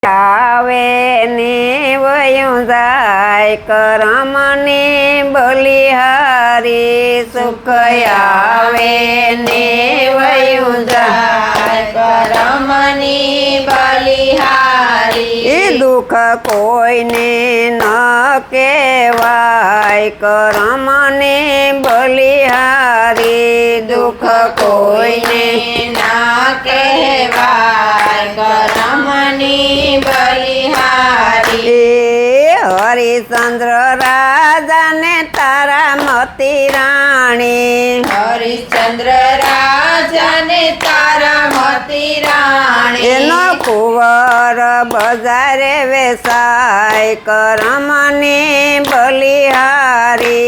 આવે ને વયું જાય કરમની બલિહારી સુખ આવે ને વયું જાય કરમની બલિહારી દુઃખ કોઈને ન કહેવાય કરમની બલિહારી દુઃખ કોઈને ના કહેવાય કરમની બલિહારી હરિશ્ચંદ્ર રાજાને તારામતી રાણી હરિશ્ચંદ્ર રાજાને તારામતી રાણી એનો કુંવર બજારે વેસાય કરમની બલિહારી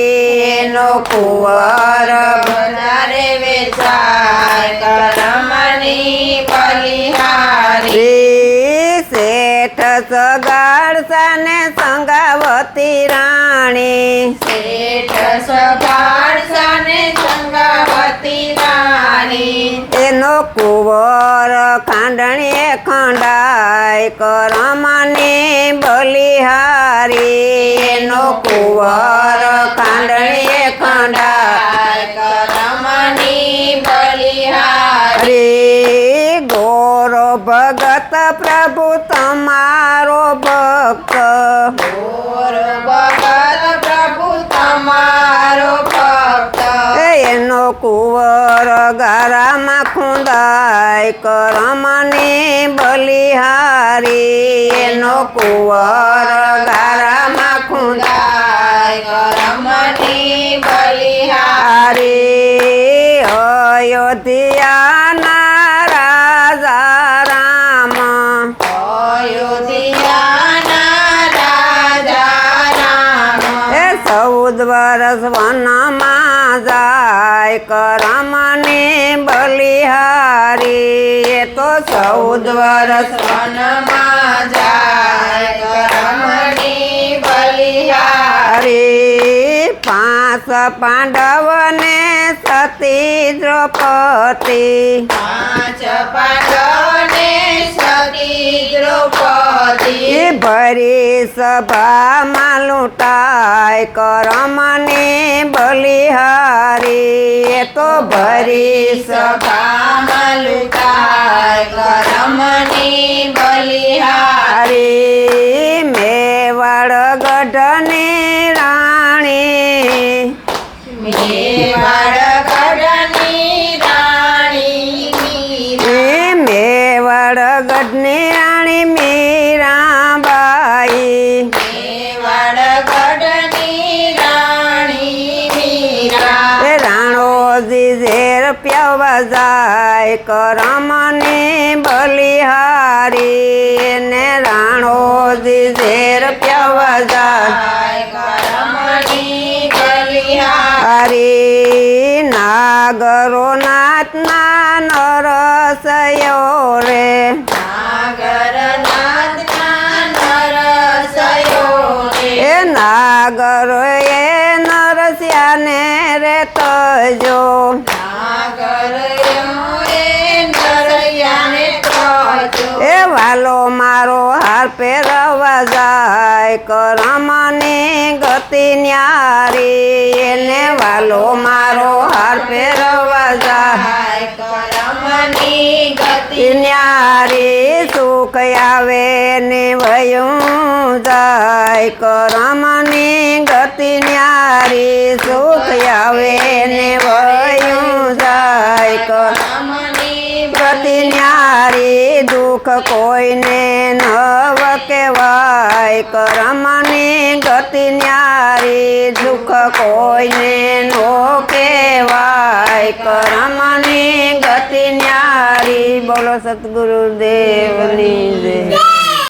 એનો કુંવર બજારે વેચાય કરમની બલિહારી શેઠ સગાડસાને સંગાવતી રાણી શેઠ સગાડસાને સંગાવતી રાણી એનો કુંવર ખાંડણીએ ખંડાય કરમની બલિહારી એનો કુંવર ખાંડણીએ ખંડાય કરમની બલિહારી ગોર ભગત પ્રભુ તમારો ભક્ત ગોર ભગત પ્રભુ તમારો ભક્ત એનો કુંવર ગારામાં ખૂંદાય કરમની બલિહારી એનો કુંવર ગારામાં ખૂંદાય કરમની બલિહારી અયોધ્યાના રાજા રામ અયોધ્યાના રાજા રામ 14 વર્ષ વનમાં જાય કરમની બલિહારી એ તો 14 વર્ષ વનમાં જાય કરમની બલિહારી 5 પાંડવને સતી દ્રૌપદી 5 પાંડવને સતી દ્રૌપદી ભરી સભામાં લૂંટાય કરમની બલિહારી એ તો ભરી સભામાં લૂંટાય કરમની બલિહારી મેવાડ ગઢની રાણી મેવાડ ગઢની રાણી મેવાડ ગઢની રાણી મીરાબાઈ મેવાડ ગઢની રાણી મીરા રાણોજી ઝેર પ્યાવા જાય કરમની બલિહારી ને રાણોજી ઝેર પ્યાવા જાય કરમની બલિહારી હરી નાગરો નાથના નરસયો રે નાગરનાથના નરસયો એ નાગરો એ નરસ્યાને રે તજો એ વાલો મારો હાર પહેરવા જાય કરમની ગતિ ન્યારી એને વાલો મારો હાર પહેરવા જાય કરમની ગતિ ન્યારી સુખ આવે ને વયું જાય કરમની ગતિ ન્યારી સુખ આવે ને વયું જાય કરમની ગતિ ન્યારી દુઃખ કોઈને નવ કહેવાય કરમની ગતિ ન્યારી દુઃખ કોઈને નો કહેવાય કરમની ગતિ ન્યારી બોલો સતગુરુદેવની જય.